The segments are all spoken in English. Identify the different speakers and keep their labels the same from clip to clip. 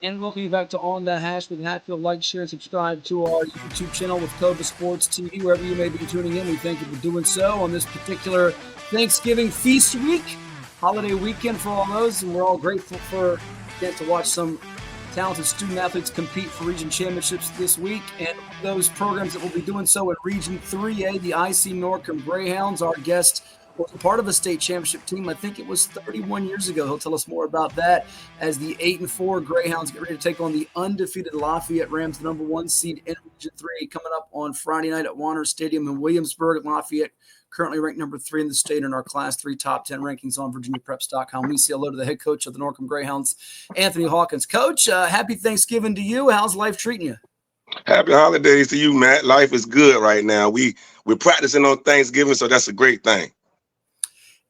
Speaker 1: And welcome you back to On the Hash with Hatfield. Like, share, and subscribe to our YouTube channel with Cobra Sports TV, wherever you may be tuning in. We thank you for doing so on this particular Thanksgiving feast week, holiday weekend for all those. And we're all grateful for getting to watch some talented student athletes compete for region championships this week. And those programs that will be doing so in Region 3A, the IC Norcom Greyhounds, our guest was a part of a state championship team. I think it was 31 years ago. He'll tell us more about that as the 8-4 Greyhounds get ready to take on the undefeated Lafayette Rams, the number 1 seed in Region 3, coming up on Friday night at Wanner Stadium in Williamsburg. Lafayette currently ranked number 3 in the state in our Class 3 top 10 rankings on VirginiaPreps.com. We say hello to the head coach of the Norcom Greyhounds, Anthony Hawkins. Coach, happy Thanksgiving to you. How's life treating you?
Speaker 2: Happy holidays to you, Matt. Life is good right now. We're practicing on Thanksgiving, so that's a great thing.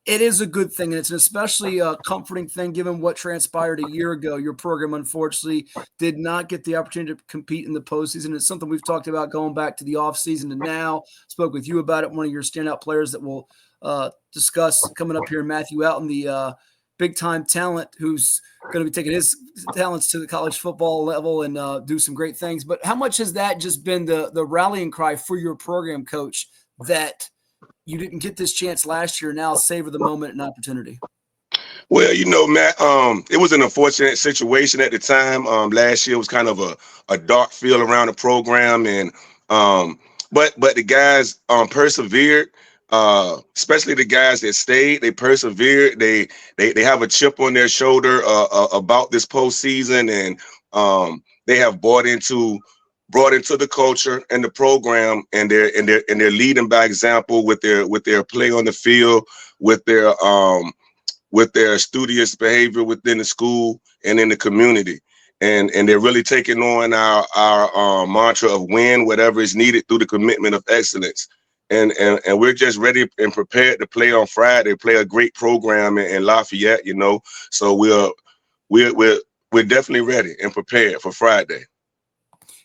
Speaker 1: It is a good thing, and it's an especially comforting thing given what transpired a year ago. Your program, unfortunately, did not get the opportunity to compete in the postseason. It's something we've talked about going back to the offseason to now. Spoke with you about it, one of your standout players that we'll discuss coming up here, Matthew Hatfield, the big-time talent who's going to be taking his talents to the college football level and do some great things. But how much has that just been the rallying cry for your program, Coach, that – you didn't get this chance last year, now savor the moment and opportunity?
Speaker 2: Well, Matt, it was an unfortunate situation at the time. Last year was kind of a dark feel around the program, and but the guys persevered. Especially the guys that stayed, they persevered. They have a chip on their shoulder about this postseason, and they have brought into the culture and the program, and they're leading by example with their play on the field, with their studious behavior within the school and in the community, and they're really taking on our mantra of win whatever is needed through the commitment of excellence, and we're just ready and prepared to play on Friday, play a great program in Lafayette, so we're definitely ready and prepared for Friday.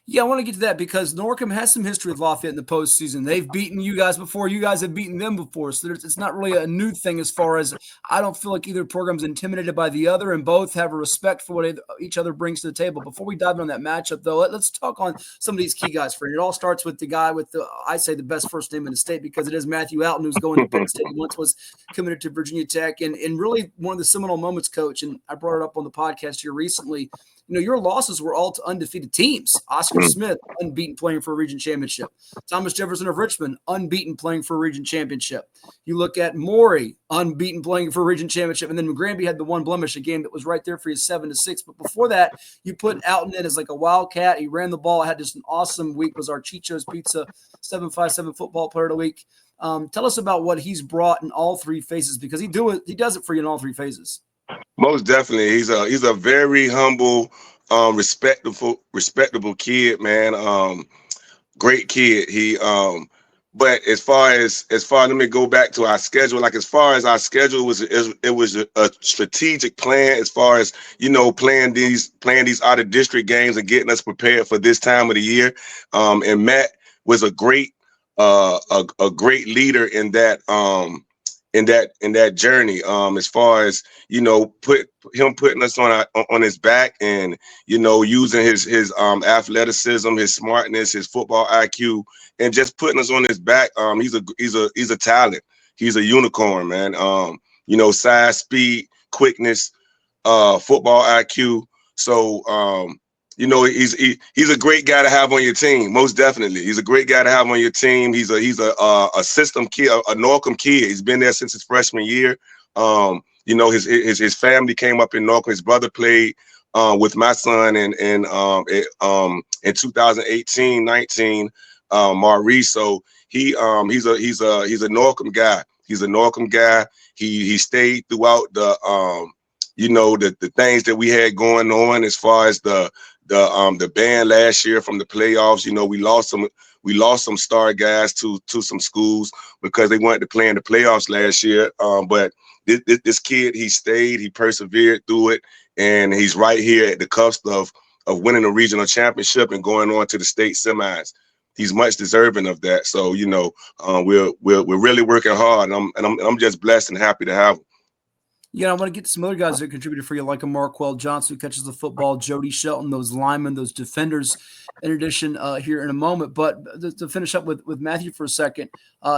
Speaker 1: Yeah, I want to get to that because Norcom has some history with Lafayette in the postseason. They've beaten you guys before. You guys have beaten them before. So it's not really a new thing as far as I don't feel like either program's intimidated by the other, and both have a respect for what each other brings to the table. Before we dive in on that matchup, though, let's talk on some of these key guys for you. It all starts with the guy with I say the best first name in the state because it is Matthew Hatfield, who's going to Penn State. He once was committed to Virginia Tech. And really one of the seminal moments, Coach, and I brought it up on the podcast here recently, your losses were all to undefeated teams. Oscar Smith, unbeaten, playing for a region championship. Thomas Jefferson of Richmond, unbeaten, playing for a region championship. You look at Maury, unbeaten, playing for a region championship. And then Granby had the one blemish, a game that was right there for you 7-6. But before that, you put Alton in as like a wildcat. He ran the ball, had just an awesome week, was our Chicho's Pizza 757 football player of the week. Tell us about what he's brought in all three phases, because he does it for you in all three phases.
Speaker 2: Most definitely. He's a very humble, respectable kid, man. Great kid. But as far let me go back to our schedule. Like, as far as our schedule it was a strategic plan as far as, playing these out of district games and getting us prepared for this time of the year. And Matt was a great leader in that in that journey, as far as putting us on his back, and using his athleticism, his smartness, his football IQ, and just putting us on his back. He's a talent. He's a unicorn, man. Size, speed, quickness, football IQ. So he's a great guy to have on your team. Most definitely, he's a great guy to have on your team. He's a system kid, a Norcom kid. He's been there since his freshman year. His family came up in Norcom. His brother played with my son in 2018-19, Maurice. So he's a Norcom guy. He's a Norcom guy. He stayed throughout the things that we had going on as far as the ban last year from the playoffs. We lost some star guys to some schools because they wanted to play in the playoffs last year. But this kid, he stayed, he persevered through it, and he's right here at the cusp of winning a regional championship and going on to the state semis. He's much deserving of that. So we're really working hard, and I'm just blessed and happy to have him.
Speaker 1: Yeah, I want to get to some other guys that contributed for you, like a Marquell Johnson who catches the football, Jody Shelton, those linemen, those defenders, in addition here in a moment. But to finish up with Matthew for a second,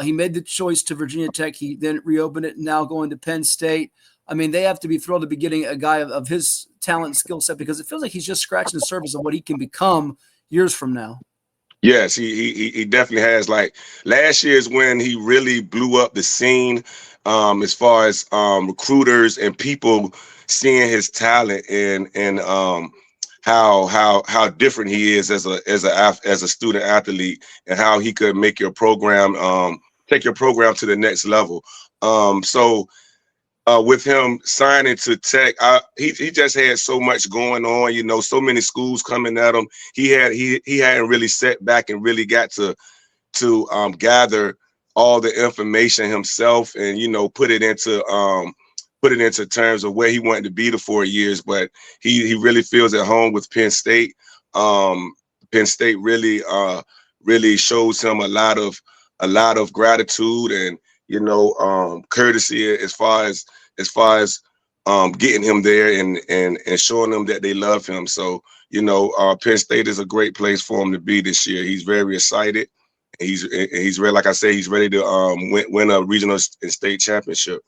Speaker 1: he made the choice to Virginia Tech. He then reopened it, now going to Penn State. I mean, they have to be thrilled to be getting a guy of his talent and skill set because it feels like he's just scratching the surface of what he can become years from now.
Speaker 2: Yes, he definitely has. Like last year is when he really blew up the scene, as far as recruiters and people seeing his talent and how different he is as a student athlete and how he could make your program take your program to the next level. So with him signing to Tech, he just had so much going on, you know, so many schools coming at him. He hadn't really sat back and really got to gather all the information himself and, you know, put it into terms of where he wanted to be the 4 years. But he really feels at home with Penn State. Penn State really shows him a lot of gratitude and, you know, courtesy as far as getting him there and showing him that they love him. So, you know, Penn State is a great place for him to be this year. He's very excited. He's ready. Like I say, he's ready to win a regional and state championship.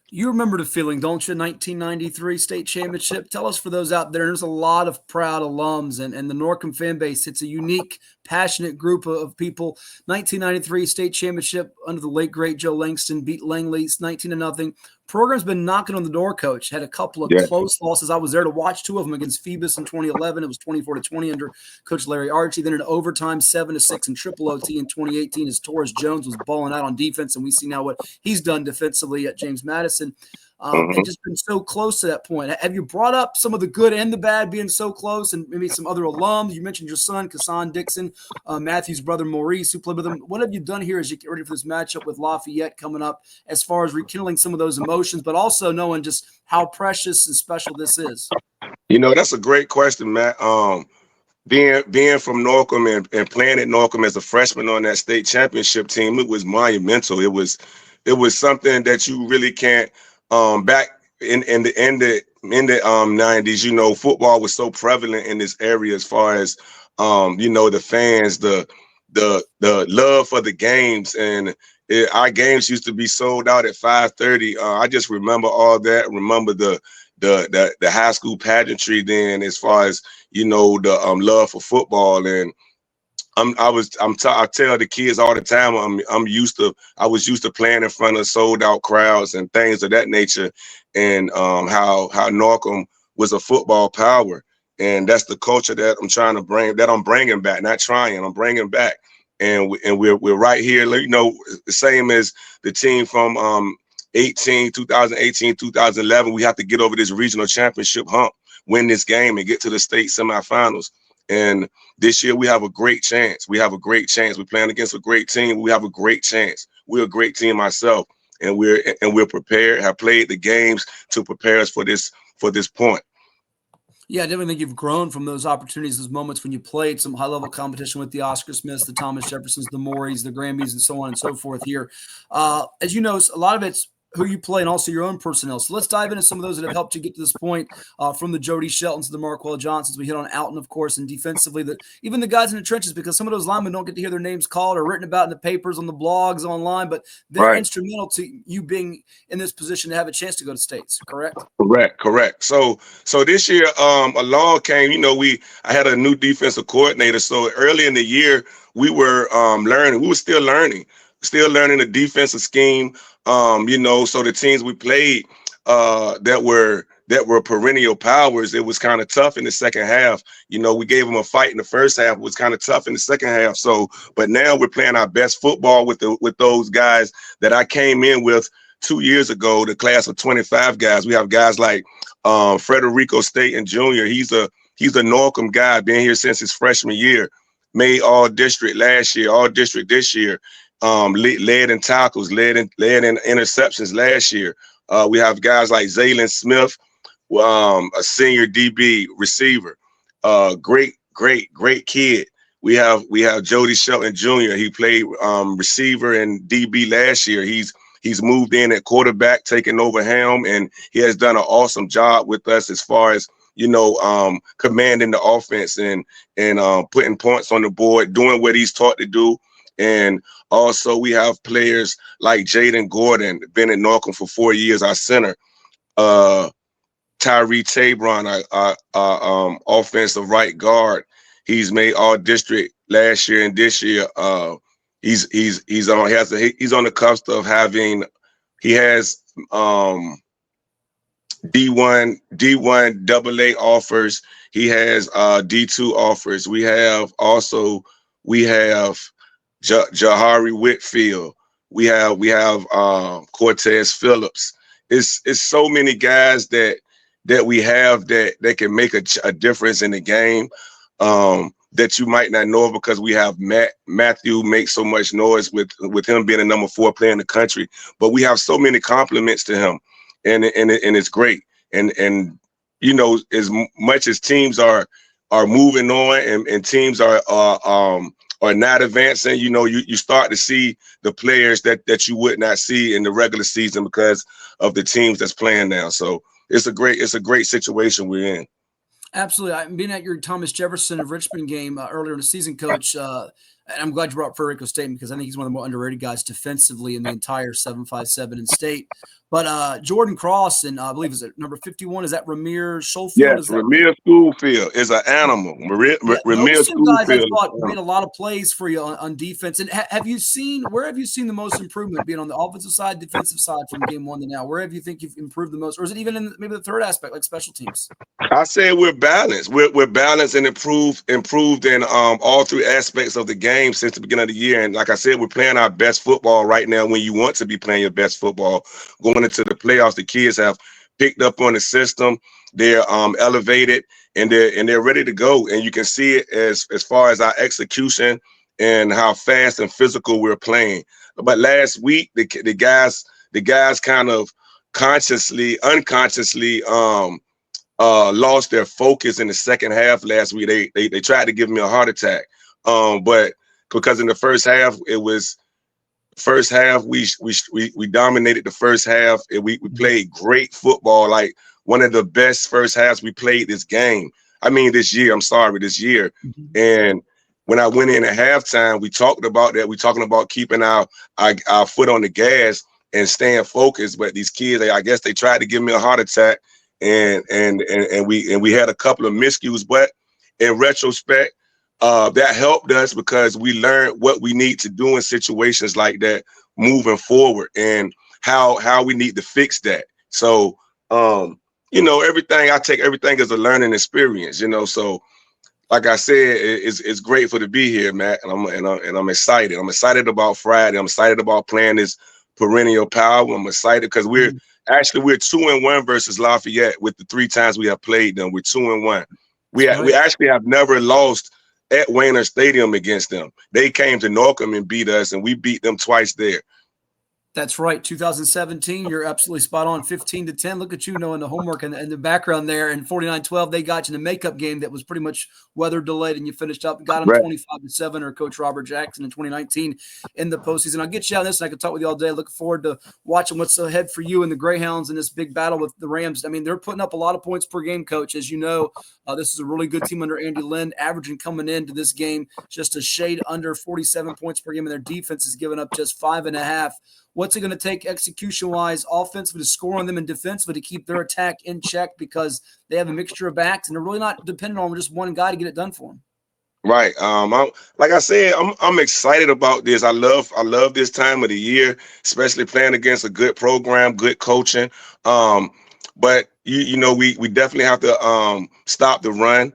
Speaker 1: You remember the feeling, don't you? 1993 state championship. Tell us, for those out there, there's a lot of proud alums and the Norcom fan base. It's a unique, passionate group of people. 1993 state championship under the late, great Joe Langston, beat Langley 19-0. Program's been knocking on the door, Coach. Had a couple of close losses. I was there to watch two of them against Phoebus in 2011. It was 24-20 under Coach Larry Archie. Then in overtime, 7-6 in triple OT in 2018 as Torres Jones was balling out on defense, and we see now what he's done defensively at James Madison. And just been so close to that point. Have you brought up some of the good and the bad being so close, and maybe some other alums? You mentioned your son, Kassan Dixon, Matthew's brother, Maurice, who played with him. What have you done here as you get ready for this matchup with Lafayette coming up as far as rekindling some of those emotions, but also knowing just how precious and special this is?
Speaker 2: You know, that's a great question, Matt. Being from Norcom and playing at Norcom as a freshman on that state championship team, it was monumental. It was something that you really can't. Back in the 90s, you know, football was so prevalent in this area as far as you know, the fans, the love for the games, and our games used to be sold out at 5:30. I just remember all that. Remember the high school pageantry then, as far as, you know, the love for football. And I tell the kids all the time, I was used to playing in front of sold out crowds and things of that nature, and how Norcom was a football power, and that's the culture that I'm bringing back, not trying, I'm bringing back, and we're right here, you know, the same as the team from 2018, 2011. We have to get over this regional championship hump, win this game, and get to the state semifinals. And this year we have a great chance. We're playing against a great team. We have a great chance. We're a great team ourselves, and we're prepared. Have played the games to prepare us for this point.
Speaker 1: Yeah, I definitely think you've grown from those opportunities, those moments when you played some high-level competition with the Oscar Smiths, the Thomas Jeffersons, the Morys, the Grammys, and so on and so forth here. As you know, a lot of it's who you play and also your own personnel. So let's dive into some of those that have helped you get to this point, from the Jody Sheltons to the Marquell Johnsons. We hit on Alton, of course, and defensively, even the guys in the trenches, because some of those linemen don't get to hear their names called or written about in the papers, on the blogs, online, but they're instrumental to you being in this position to have a chance to go to states, correct?
Speaker 2: Correct. So this year, along came, you know, I had a new defensive coordinator. So early in the year, we were learning. We were still learning the defensive scheme. You know, so the teams we played that were perennial powers, it was kind of tough in the second half. You know, we gave them a fight in the first half. It was kind of tough in the second half. So, but now we're playing our best football with those guys that I came in with 2 years ago, the class of 25 guys. We have guys like Frederico State and Jr. He's a Norcom guy, been here since his freshman year, made all district last year, all district this year. Led in tackles, led in interceptions last year. We have guys like Zaylen Smith, a senior DB receiver, great kid. We have Jody Shelton Jr. He played receiver and DB last year. He's He's moved in at quarterback, taking over helm, and he has done an awesome job with us as far as commanding the offense and putting points on the board, doing what he's taught to do. And also we have players like Jaden Gordon, been at Norcom for 4 years, our center. Tyree Tabron, our offensive right guard. He's made all district last year and this year. He's on the cusp of having. He has D1 AA offers. He has D2 offers. We have Jahari Whitfield. We have Cortez Phillips. It's so many guys that we have that can make a difference in the game. That you might not know because we have Matthew make so much noise with him being a number 4 player in the country, but we have so many compliments to him, and it's great. And as much as teams are moving on and teams are not advancing, you start to see the players that you would not see in the regular season because of the teams that's playing now. So it's a great situation we're in.
Speaker 1: Absolutely. I've been at your Thomas Jefferson of Richmond game earlier in the season, Coach. And I'm glad you brought up Federico State because I think he's one of the more underrated guys defensively in the entire 757 in state. But Jordan Cross and I believe is it number 51? Is that Ramir Schofield?
Speaker 2: Yes, Ramir Schofield is an animal. Ramir
Speaker 1: those two guys I
Speaker 2: Schofield
Speaker 1: thought made a lot of plays for you on defense. And where have you seen the most improvement being on the offensive side, defensive side from game 1 to now? Where have you think you've improved the most? Or is it even in maybe the third aspect like special teams?
Speaker 2: I say we're balanced. We're balanced and improved in all 3 aspects of the game since the beginning of the year. And like I said, we're playing our best football right now when you want to be playing your best football. Going into the playoffs, the kids have picked up on the system. They're elevated and they're ready to go. And you can see it as far as our execution and how fast and physical we're playing. But last week, the guys kind of unconsciously lost their focus in the second half last week. They tried to give me a heart attack. But because in the first half, we dominated the first half and we played great football, like one of the best first halves we played this year. This year.
Speaker 1: Mm-hmm.
Speaker 2: And when I went in at halftime, we talked about that. We're talking about keeping our foot on the gas and staying focused. But these kids, I guess they tried to give me a heart attack. And we had a couple of miscues, but in retrospect, that helped us because we learned what we need to do in situations like that moving forward and how we need to fix that. So, I take everything as a learning experience, So, like I said, it's grateful to be here, Matt, and I'm excited. I'm excited about Friday. I'm excited about playing this perennial power. I'm excited because we're 2-1 versus Lafayette with the 3 times we have played them. We're 2-1. We actually have never lost at Wanner Stadium against them. They came to Norcom and beat us, and we beat them twice there.
Speaker 1: That's right. 2017, you're absolutely spot on. 15-10. Look at you knowing the homework and the background there. And 49-12, they got you in the makeup game that was pretty much weather delayed, and you finished up. Got them 25-7, or Coach Robert Jackson in 2019 in the postseason. I'll get you on this, and I can talk with you all day. Looking forward to watching what's ahead for you and the Greyhounds in this big battle with the Rams. I mean, they're putting up a lot of points per game, Coach. As you know, this is a really good team under Andy Lynn, averaging coming into this game just a shade under 47 points per game, and their defense is giving up just 5.5. What's it going to take execution-wise, offensively, to score on them and defensively to keep their attack in check because they have a mixture of backs and they're really not dependent on just one guy to get it done for them?
Speaker 2: Right. Like I said, I'm excited about this. I love this time of the year, especially playing against a good program, good coaching. But we definitely have to stop the run.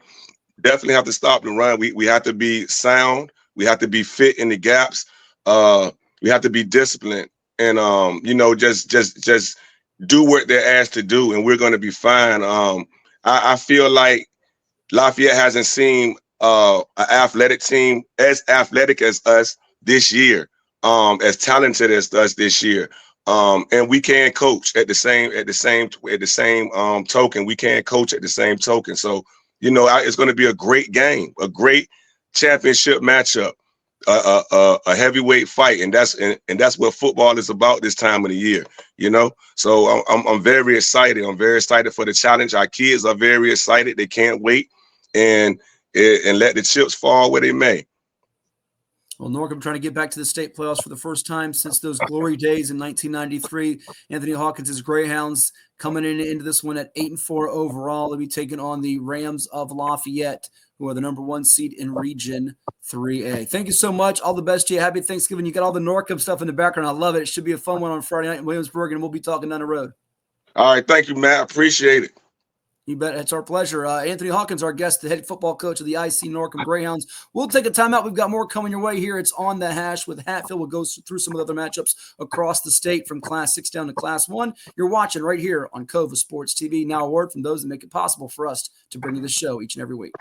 Speaker 2: Definitely have to stop the run. We have to be sound. We have to be fit in the gaps. We have to be disciplined. And just do what they're asked to do, and we're going to be fine. I feel like Lafayette hasn't seen an athletic team as athletic as us this year, as talented as us this year. And we can coach at the same token. We can coach at the same token. So it's going to be a great game, a great championship matchup. a heavyweight fight, and that's what football is about this time of the year, you know. So I'm very excited. I'm very excited for the challenge. Our kids are very excited. They can't wait, and let the chips fall where they may.
Speaker 1: Well, Norcom trying to get back to the state playoffs for the first time since those glory days in 1993. Anthony Hawkins' Greyhounds coming into this one at 8-4 overall. They'll be taking on the Rams of Lafayette, who are the number 1 seed in Region 3A. Thank you so much. All the best to you. Happy Thanksgiving. You got all the Norcom stuff in the background. I love it. It should be a fun one on Friday night in Williamsburg, and we'll be talking down the road.
Speaker 2: All right. Thank you, Matt. Appreciate it.
Speaker 1: You bet. It's our pleasure. Anthony Hawkins, our guest, the head football coach of the IC Norcom Greyhounds. We'll take a timeout. We've got more coming your way here. It's On the Hash with Hatfield. We'll go through some of the other matchups across the state from Class 6 down to Class 1. You're watching right here on Cova Sports TV. Now a word from those that make it possible for us to bring you the show each and every week.